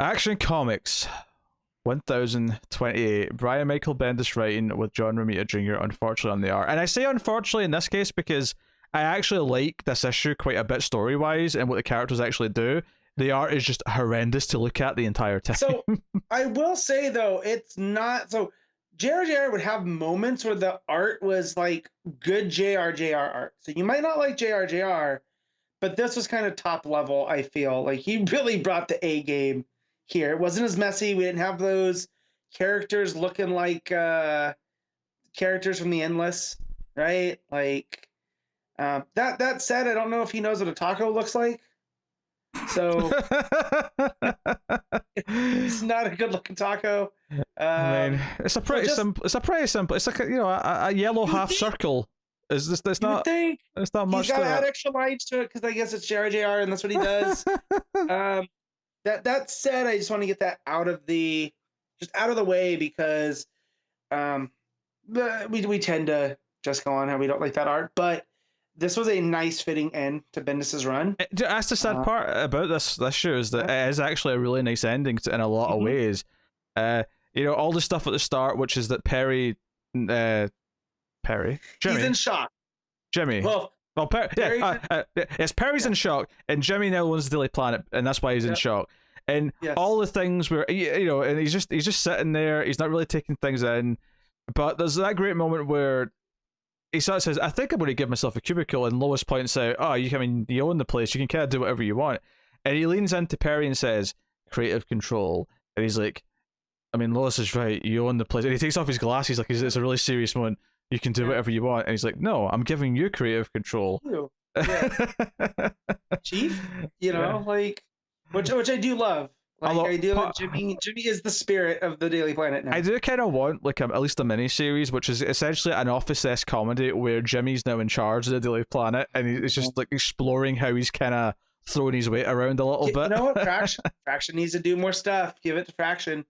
Action Comics 1028. Brian Michael Bendis writing with John Romita Jr. unfortunately on the art. And I say unfortunately in this case because I actually like this issue quite a bit story wise and what the characters actually do. The art is just horrendous to look at the entire time. So I will say though, it's not so. JRJR would have moments where the art was like good JRJR art. So you might not like JRJR, but this was kind of top level. I feel like he really brought the A game here. It wasn't as messy. We didn't have those characters looking like characters from the Endless, right? Like that said, I don't know if he knows what a taco looks like. So it's not a good looking taco. I mean, it's a pretty simple. It's a pretty simple. It's like a yellow half circle. Is this? It's not. It's not much. He's got to add extra lines to it because I guess it's JRJR and that's what he does. That said, I just want to get that out of the way because we tend to just go on how we don't like that art, but this was a nice fitting end to Bendis's run. That's the sad part about this show is that it is actually a really nice ending in a lot of ways. All the stuff at the start, which is that Jimmy, he's in shock. Jimmy. Well, Perry's in shock, and Jimmy now owns the Daily Planet, and that's why he's in shock. And all the things where and he's just sitting there, he's not really taking things in. But there's that great moment where he sort of says, "I think I'm going to give myself a cubicle," and Lois points out, "Oh, you own the place, you can kind of do whatever you want." And he leans into Perry and says, "Creative control," and he's like, "I mean, Lois is right. You own the place." And he takes off his glasses, like it's a really serious moment. You can do whatever you want, and he's like, "No, I'm giving you creative control." Yeah. Chief, like which I do love. Like I do love Jimmy. Jimmy is the spirit of the Daily Planet now. I do kind of want like at least a mini series, which is essentially an office-esque comedy where Jimmy's now in charge of the Daily Planet, and he's just like exploring how he's kind of throwing his weight around a little bit. You know what? Fraction needs to do more stuff. Give it to Fraction.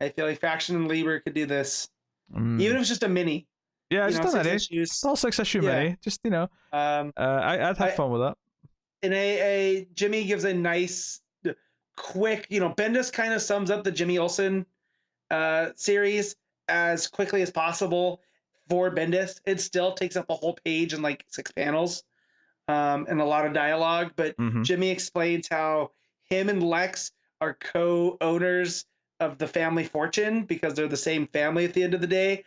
I feel like Fraction and Lieber could do this, even if it's just a mini. Yeah, just a mini. All 6-issue mini. Just I'd have fun with that. And Jimmy gives a nice, quick. Bendis kind of sums up the Jimmy Olsen series as quickly as possible for Bendis. It still takes up a whole page and like 6 panels, and a lot of dialogue. But Jimmy explains how him and Lex are co-owners of the family fortune because they're the same family at the end of the day.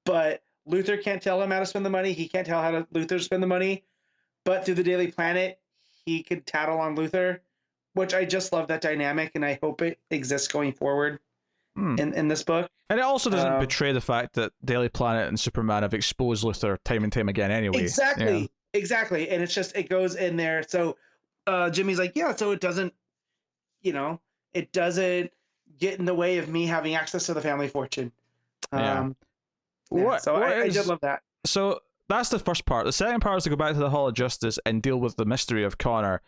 But Luther can't tell him how to spend the money. He can't tell how to Luther spend the money. But through the Daily Planet, he could tattle on Luther, which I just love that dynamic, and I hope it exists going forward in this book. And it also doesn't betray the fact that Daily Planet and Superman have exposed Luther time and time again anyway. Exactly. And it's just, it goes in there. So Jimmy's like, so it doesn't, it doesn't get in the way of me having access to the family fortune. I did love that. So that's the first part. The second part is to go back to the Hall of Justice and deal with the mystery of Connor.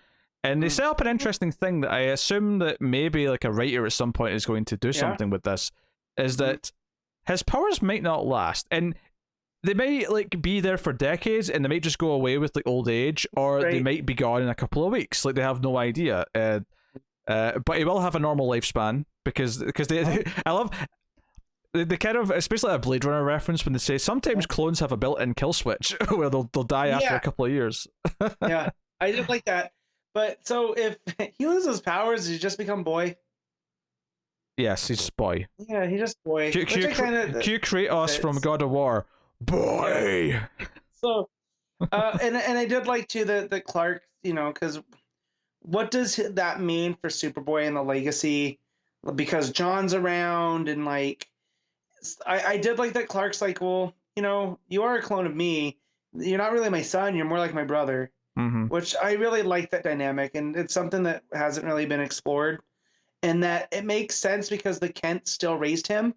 And they set up an interesting thing that I assume that maybe like a writer at some point is going to do something with this, is that his powers might not last. And they might like be there for decades and they might just go away with like old age, or they might be gone in a couple of weeks. Like they have no idea. But he will have a normal lifespan because I love the kind of, especially a Blade Runner reference when they say sometimes clones have a built-in kill switch where they'll die after a couple of years. I did like that. But so if he loses powers, does he just become boy? Yes, he's just boy. Yeah, he's just boy. Cue Kratos from God of War. Boy. So, and I did like too that Clark, because what does that mean for Superboy and the legacy? Because John's around and like, I did like that Clark's like, well, you are a clone of me. You're not really my son. You're more like my brother. Which I really like that dynamic, and it's something that hasn't really been explored, and that it makes sense because the Kent still raised him.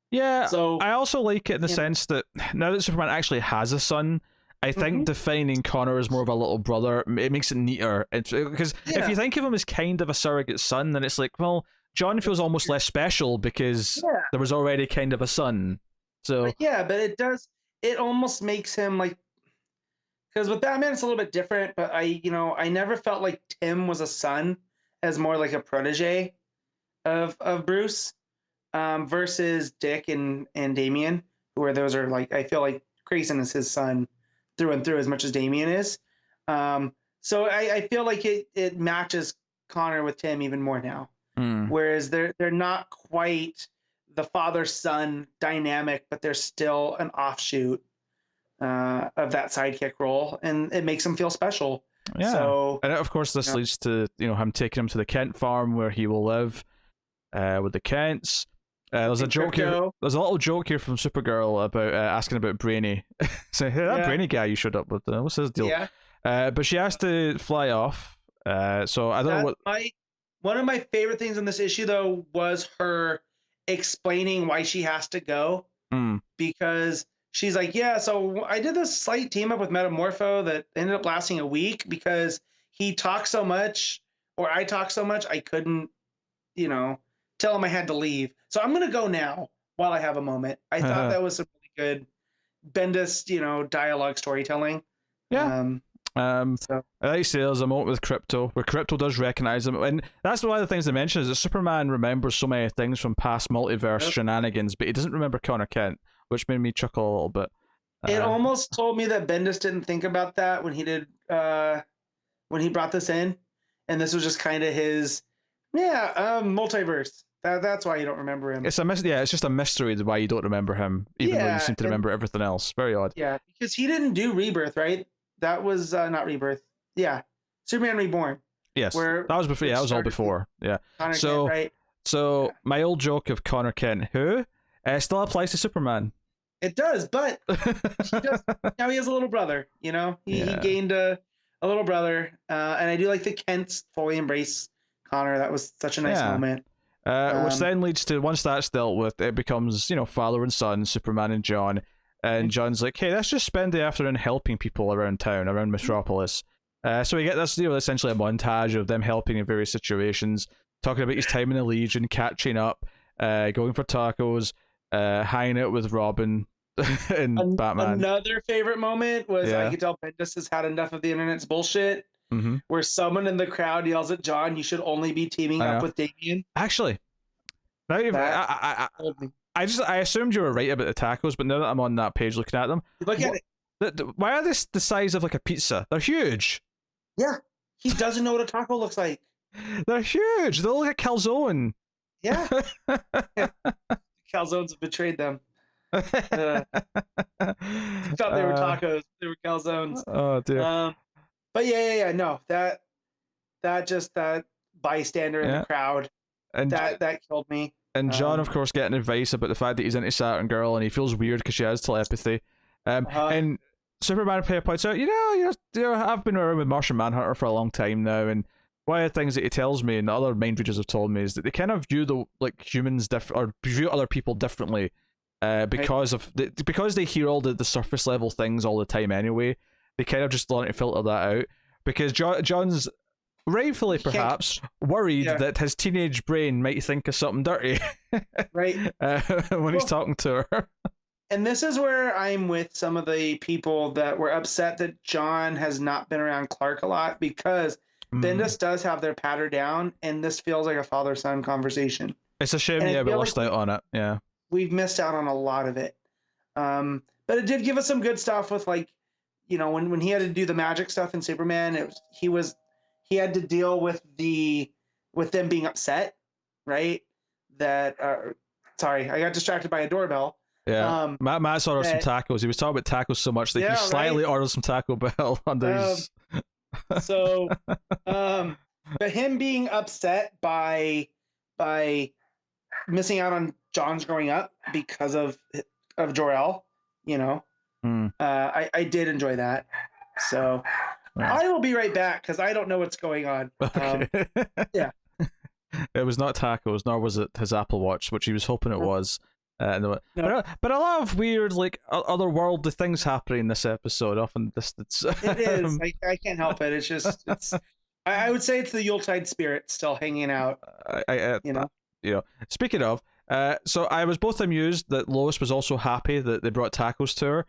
Yeah, so I also like it in the sense that now that Superman actually has a son, I think defining Connor as more of a little brother, it makes it neater. Because if you think of him as kind of a surrogate son, then it's like, well, John feels almost less special because there was already kind of a son. So but it almost makes him like, because with Batman it's a little bit different, but I never felt like Tim was a son, as more like a protege. of Bruce, versus Dick and Damien, where those are like, I feel like Grayson is his son through and through as much as Damien is. So I feel like it matches Connor with Tim even more now. Whereas they're not quite the father-son dynamic, but they're still an offshoot of that sidekick role, and it makes him feel special. Yeah. So, and of course, this leads to him taking him to the Kent farm where he will live with the Kents. There's a joke here. There's a little joke here from Supergirl about asking about Brainy. Saying, hey, that Brainy guy you showed up with, what's his deal? Yeah. But she has to fly off. So I don't know what. One of my favorite things in this issue, though, was her explaining why she has to go. Because she's like, yeah, so I did this slight team up with Metamorpho that ended up lasting a week because he talked so much, or I talked so much, I couldn't, tell him I had to leave. So I'm going to go now while I have a moment. I thought that was some really good Bendis, dialogue storytelling. Yeah. So. I like to say there's a moment with Crypto where Crypto does recognize him, and that's one of the things they mention is that Superman remembers so many things from past multiverse shenanigans, but he doesn't remember Connor Kent, which made me chuckle a little bit. It almost told me that Bendis didn't think about that when he did when he brought this in, and this was just kind of his multiverse. That's why you don't remember him. It's it's just a mystery why you don't remember him, even though you seem to remember everything else. Very odd. Yeah, because he didn't do Rebirth, right? That was not Rebirth. Yeah, Superman Reborn. Yes, that was before. Yeah, that was all before. Yeah. Connor Kent, right? So my old joke of Connor Kent, who still applies to Superman. It does, but now he has a little brother. He gained a little brother, and I do like the Kents fully embrace Connor. That was such a nice moment. Which then leads to, once that's dealt with, it becomes father and son, Superman and John. And John's like, hey, let's just spend the afternoon helping people around town, around Metropolis. So we get this, essentially a montage of them helping in various situations, talking about his time in the Legion, catching up, going for tacos, hanging out with Robin and Batman. Another favorite moment was I could tell Bendis has had enough of the internet's bullshit, where someone in the crowd yells at John, you should only be teaming up with Damien. Actually, now I assumed you were right about the tacos, but now that I'm on that page looking at them, look at it. Why are they the size of like a pizza? They're huge. Yeah, he doesn't know what a taco looks like. They're huge. They look like a calzone. Yeah. Calzones have betrayed them. Thought they were tacos. They were calzones. Oh dear. But no, that bystander in the crowd, and that killed me. And John, of course, getting advice about the fact that he's into Saturn Girl, and he feels weird because she has telepathy. And Superman points out, I've been around with Martian Manhunter for a long time now, and one of the things that he tells me, and the other mind readers have told me, is that they kind of view humans or view other people differently, because they hear all the surface level things all the time anyway. They kind of just learn to filter that out, because John's rightfully perhaps worried that his teenage brain might think of something dirty, right? When he's talking to her. And this is where I'm with some of the people that were upset that John has not been around Clark a lot, because Bendis does have their patter down, and this feels like a father-son conversation. It's a shame, we lost out on it. Yeah, we've missed out on a lot of it. But it did give us some good stuff with, when he had to do the magic stuff in Superman, he had to deal with them being upset, right? That sorry, I got distracted by a doorbell. Yeah, Matt's ordered some tacos. He was talking about tacos so much that he slightly ordered some Taco Bell under his. So, but him being upset by missing out on John's growing up because of Jor-El, I did enjoy that. So I will be right back because I don't know what's going on. Okay. Yeah. It was not tacos, nor was it his Apple Watch, which he was hoping it was. No. But a lot of weird, otherworldly things happening in this episode, off in the distance. It is. I can't help it. It's just, I would say it's the Yuletide spirit still hanging out. Speaking of, so I was both amused that Lois was also happy that they brought tacos to her,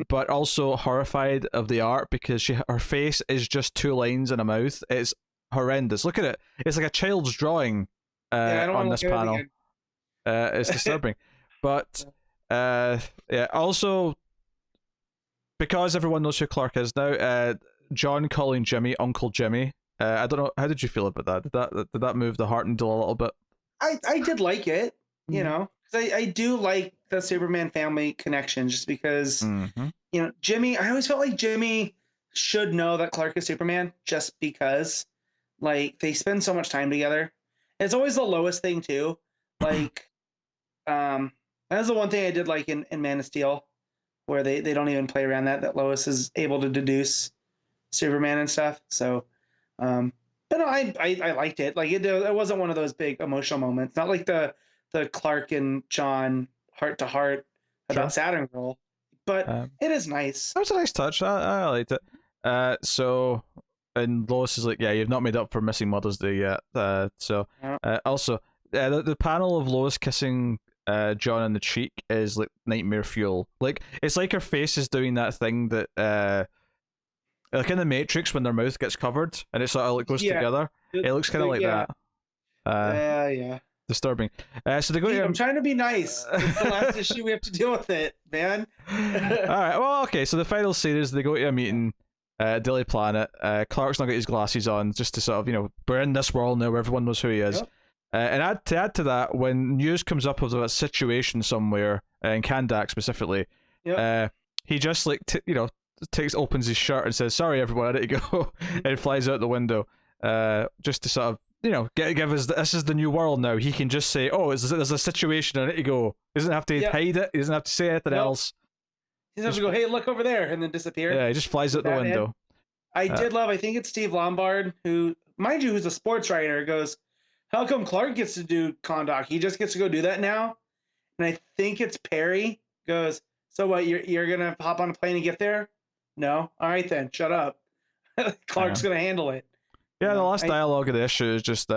but also horrified of the art because her face is just two lines and a mouth. It's horrendous. Look at it. It's like a child's drawing. Yeah, I don't on want this to look at it panel. again. It's disturbing. But yeah, also because everyone knows who Clark is now, John calling Jimmy Uncle Jimmy. I don't know. How did you feel about that? Did that move the heart needle a little bit? I did like it, you Mm. know, 'cause I do like the Superman family connection, just because Mm-hmm. you know Jimmy. I always felt like Jimmy should know that Clark is Superman, just because like they spend so much time together. It's always the lowest thing too. Like that's the one thing I did like in Man of Steel, where they don't even play around that Lois is able to deduce Superman and stuff. So but no, I liked it. Like it wasn't one of those big emotional moments. Not like the Clark and John heart to heart Sure. about Saturn Girl, but Um, it is nice. that was a nice touch. I liked it. So, and Lois is like, yeah, you've not made up for missing Mother's Day yet. Yeah. Also, the panel of Lois kissing John on the cheek is like nightmare fuel. Like it's like her face is doing that thing that like in the Matrix when their mouth gets covered and it sort of like goes Yeah. together. It looks kind of like Yeah. that. Yeah. Disturbing. So they go Pete, to I'm trying to be nice. It's the last issue. We have to deal with it, man. All right. Well, okay. So the final scene is they go to a meeting at Daily Planet. Clark's not got his glasses on just to sort of, we're in this world now where everyone knows who he is. Yep. And add to that, when news comes up of a situation somewhere, in Kandak specifically, Yep. he just like, opens his shirt and says, sorry, everyone, I need to go, and flies out the window just to sort of, give us, this is the new world now. He can just say, oh, there's a situation, I need to go. He doesn't have to hide it. He doesn't have to say anything else. He doesn't have to go, hey, look over there, and then disappear. Yeah, he just flies out the window. I did love, I think it's Steve Lombard, who, mind you, who's a sports writer, goes, how come Clark gets to do Kondak? He just gets to go do that now? And I think it's Perry goes, so what, you're going to hop on a plane and get there? No? All right then, shut up. Clark's going to handle it. Yeah, the last dialogue of the issue is just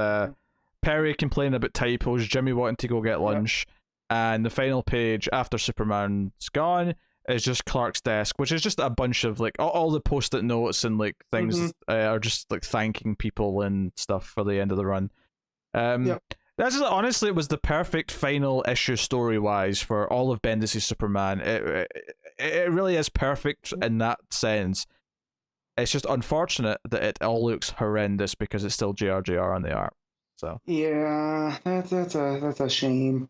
Perry complaining about typos, Jimmy wanting to go get lunch, and the final page after Superman's gone is just Clark's desk, which is just a bunch of like all the post-it notes and like things are just like thanking people and stuff for the end of the run. That's honestly, it was the perfect final issue story-wise for all of Bendis' Superman. It really is perfect in that sense. It's just unfortunate that it all looks horrendous because it's still JRJR on the art. So yeah, that's a shame.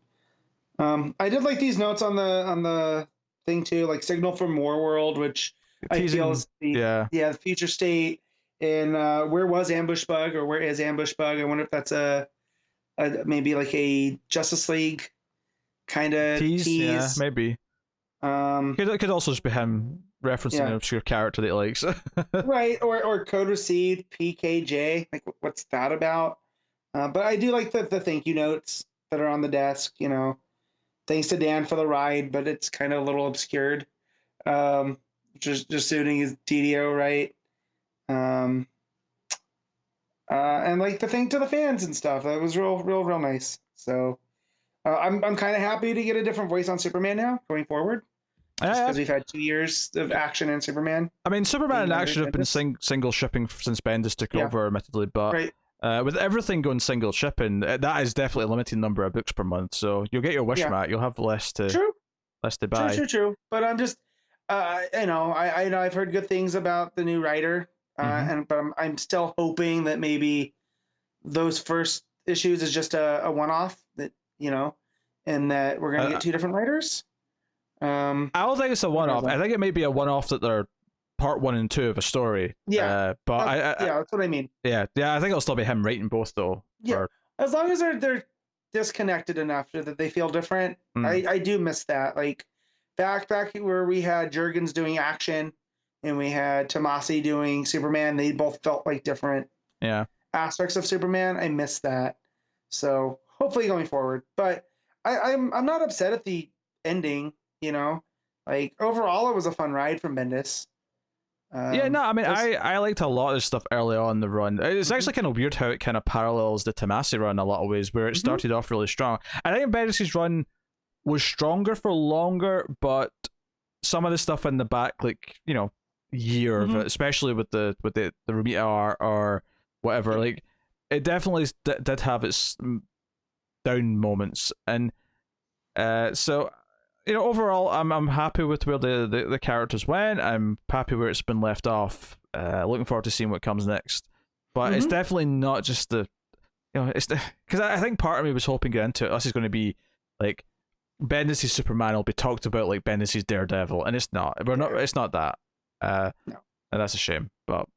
I did like these notes on the thing too, like Signal from Warworld, which I feel is the future state. And where was Ambush Bug, or where is Ambush Bug? I wonder if that's a maybe like a Justice League kind of tease. Yeah, maybe. It could also just be him referencing an obscure character that he likes. Right, or Code Received, PKJ. Like, what's that about? But I do like the thank you notes that are on the desk. Thanks to Dan for the ride, but it's kind of a little obscured. Just suiting his TDO, right? And like the thing to the fans and stuff. That was real nice. So I'm kind of happy to get a different voice on Superman now going forward. Just because we've had 2 years of action in Superman. I mean, Superman and Action have been single shipping since Bendis took over, admittedly, but with everything going single shipping, that is definitely a limited number of books per month. So you'll get your wish, Matt. You'll have less to buy. True. But I'm just, I know I've heard good things about the new writer, but I'm still hoping that maybe those first issues is just a one-off, that and that we're gonna get 2 different writers. I don't think it's a one-off. I think it may be a one-off that they're part 1 and 2 of a story. Yeah, but that's what I mean. Yeah. I think it'll still be him writing both though. Yeah, as long as they're disconnected enough that they feel different. I do miss that. Like back where we had Jurgens doing Action and we had Tomasi doing Superman, they both felt like different aspects of Superman. I miss that. So hopefully going forward, but I'm not upset at the ending. Like overall, it was a fun ride from Bendis. I liked a lot of stuff early on in the run. It's actually kind of weird how it kind of parallels the Tomasi run in a lot of ways, where it started off really strong. I think Bendis' run was stronger for longer, but some of the stuff in the back, like year of it, especially with the Romita art or whatever, like it definitely did have its down moments, and so overall, I'm happy with where the characters went. I'm happy where it's been left off. Looking forward to seeing what comes next. But it's definitely not just it's because I think part of me was hoping get into it. This is going to be like Bendis' Superman will be talked about like Bendis' Daredevil, and it's not. We're not. It's not that. No. And that's a shame. But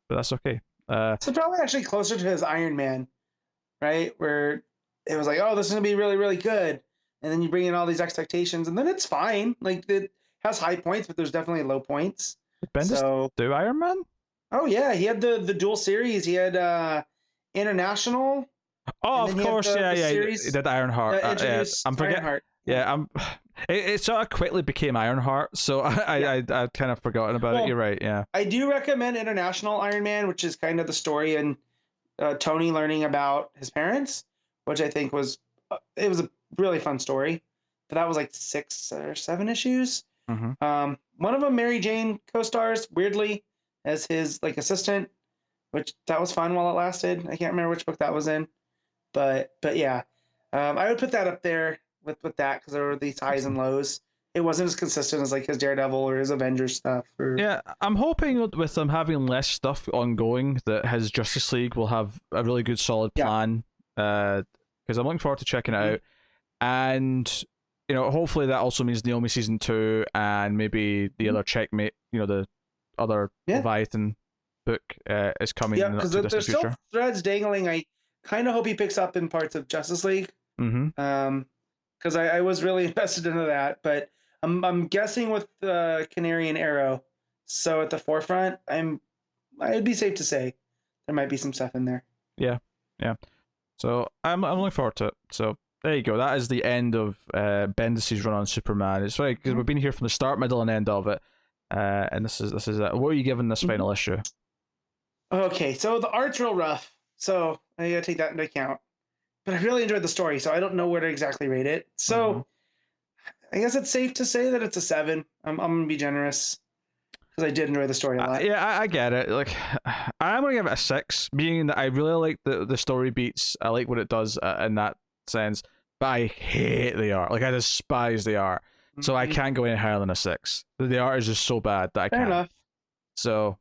that's okay. So probably actually closer to his Iron Man, right? Where it was like, oh, this is gonna be really, really good, and then you bring in all these expectations, and then it's fine. Like it has high points, but there's definitely low points. Did Bendis do Iron Man? Oh yeah, he had the dual series. He had International. Oh, of course, yeah. He did Ironheart. I'm forgetting. Ironheart. Yeah, It sort of quickly became Ironheart, so I kind of forgotten about it. You're right. Yeah. I do recommend International Iron Man, which is kind of the story and Tony learning about his parents, which I think was a really fun story. But that was like 6 or 7 issues. Mm-hmm. One of them, Mary Jane co-stars weirdly as his like assistant, which that was fun while it lasted. I can't remember which book that was in, but yeah, I would put that up there with that because there were these highs and lows. It wasn't as consistent as like his Daredevil or his Avengers stuff. Yeah, I'm hoping with them having less stuff ongoing that his Justice League will have a really good solid plan. Because I'm looking forward to checking it out, and hopefully that also means Naomi season 2 and maybe the other Checkmate, the other Leviathan book is coming in the not too distant future. Still threads dangling. I kind of hope he picks up in parts of Justice League. Because I was really invested into that, but I'm guessing with Canary and Arrow, so at the forefront, I'd be safe to say there might be some stuff in there. Yeah. So I'm looking forward to it. So there you go. That is the end of Bendis' run on Superman. It's funny because we've been here from the start, middle, and end of it, and this is it. What are you giving this final issue? Okay, so the art's real rough, so I gotta take that into account. But I really enjoyed the story, so I don't know where to exactly rate it. So I guess it's safe to say that it's a 7. I'm gonna be generous because I did enjoy the story a lot. I get it. Like, I'm gonna give it a 6, meaning that I really like the story beats. I like what it does in that sense, but I hate the art. Like, I despise the art, so I can't go any higher than a 6. The art is just so bad that I can't. Fair enough. So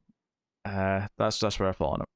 that's where I fall on it.